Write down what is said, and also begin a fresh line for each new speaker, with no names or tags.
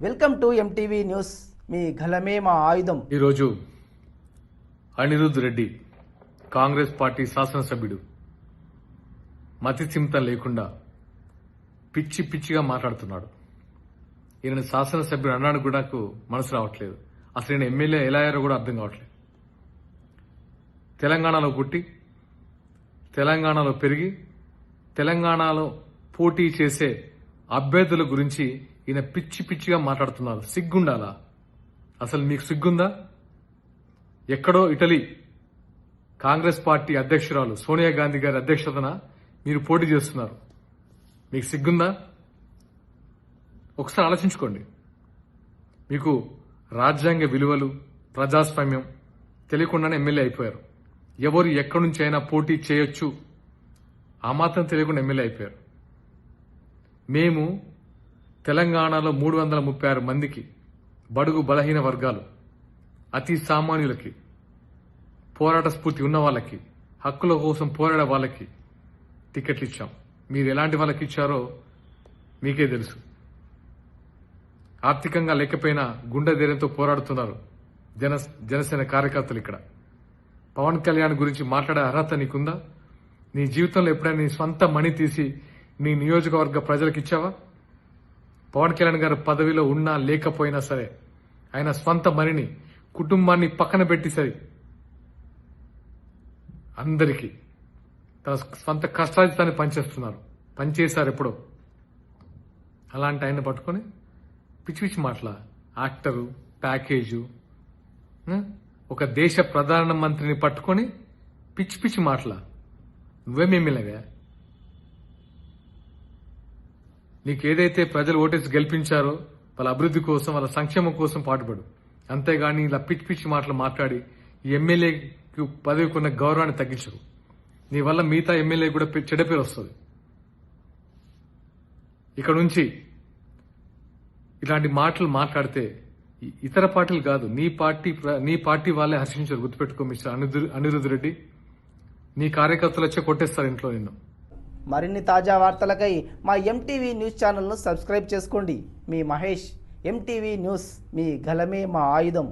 Welcome to MTV news. మీ గలమే మా ఆయుధం.
ఈరోజు అనిరుద్ రెడ్డి కాంగ్రెస్ పార్టీ శాసనసభ్యుడు మతి చింత లేకుండా పిచ్చి పిచ్చిగా మాట్లాడుతున్నాడు. ఈయన శాసనసభ్యుడు అన్నాడు కూడా నాకు మనసు రావట్లేదు. అసలు ఈయన ఎమ్మెల్యే ఎలా అయ్యారో కూడా అర్థం కావట్లేదు. తెలంగాణలో పుట్టి తెలంగాణలో పెరిగి తెలంగాణలో పోటీ చేసే అభ్యర్థుల గురించి ఈయన పిచ్చి పిచ్చిగా మాట్లాడుతున్నారు. సిగ్గుండాలా? అసలు మీకు సిగ్గుందా? ఎక్కడో ఇటలీ కాంగ్రెస్ పార్టీ అధ్యక్షురాలు సోనియా గాంధీ గారి అధ్యక్షతన మీరు పోటీ చేస్తున్నారు. మీకు సిగ్గుందా? ఒకసారి ఆలోచించుకోండి. మీకు రాజ్యాంగ విలువలు, ప్రజాస్వామ్యం తెలియకుండానే ఎమ్మెల్యే అయిపోయారు. ఎవరు ఎక్కడి నుంచి అయినా పోటీ చేయొచ్చు, ఆ మాత్రం తెలియకుండా ఎమ్మెల్యే అయిపోయారు. మేము తెలంగాణలో 336 మందికి, బడుగు బలహీన వర్గాలు, అతి సామాన్యులకి, పోరాట స్ఫూర్తి ఉన్న వాళ్ళకి, హక్కుల కోసం పోరాడే వాళ్ళకి టికెట్లు ఇచ్చాం. మీరు ఎలాంటి వాళ్ళకి ఇచ్చారో మీకే తెలుసు. ఆర్థికంగా లేకపోయినా గుండె ధైర్యంతో పోరాడుతున్నారు జనసేన కార్యకర్తలు. ఇక్కడ పవన్ కళ్యాణ్ గురించి మాట్లాడే అర్హత నీకుందా? నీ జీవితంలో ఎప్పుడైనా నీ స్వంత మనీ తీసి నీ నియోజకవర్గ ప్రజలకు ఇచ్చావా? పవన్ కళ్యాణ్ గారు పదవిలో ఉన్నా లేకపోయినా సరే ఆయన స్వంత మనీని, కుటుంబాన్ని పక్కన పెట్టి సరి అందరికీ తన స్వంత కష్టాజితాన్ని పనిచేశారు ఎప్పుడో. అలాంటి ఆయన పట్టుకొని పిచ్చి పిచ్చి మాటల యాక్టరు, ప్యాకేజు, ఒక దేశ ప్రధానమంత్రిని పట్టుకొని పిచ్చి పిచ్చి మాటల. నువ్వేమేమిలాగా? నీకేదైతే ప్రజలు ఓటేసి గెలిపించారో వాళ్ళ అభివృద్ధి కోసం, వాళ్ళ సంక్షేమం కోసం పాటుపడు. అంతేగాని ఇలా పిచ్చి పిచ్చి మాటలు మాట్లాడి ఈ ఎమ్మెల్యేకి పదవికి ఉన్న గౌరవాన్ని తగ్గించరు. నీ వల్ల మిగతా ఎమ్మెల్యే కూడా చెడ్డ పేరు వస్తుంది. ఇక్కడ నుంచి ఇలాంటి మాటలు మాట్లాడితే ఇతర పార్టీలు కాదు, నీ పార్టీ వాళ్ళే హర్షించారు. గుర్తుపెట్టుకో మిస్టర్ అనిరుద్ రెడ్డి. నీ కార్యకర్తలు వచ్చే కొట్టేస్తారు ఇంట్లో నిన్ను.
మరిన్ని తాజా వార్తలకై మా ఎంటీవీ న్యూస్ ఛానల్ను సబ్స్క్రైబ్ చేసుకోండి. మీ మహేష్. ఎంటీవీ న్యూస్, మీ గలమే మా ఆయుధం.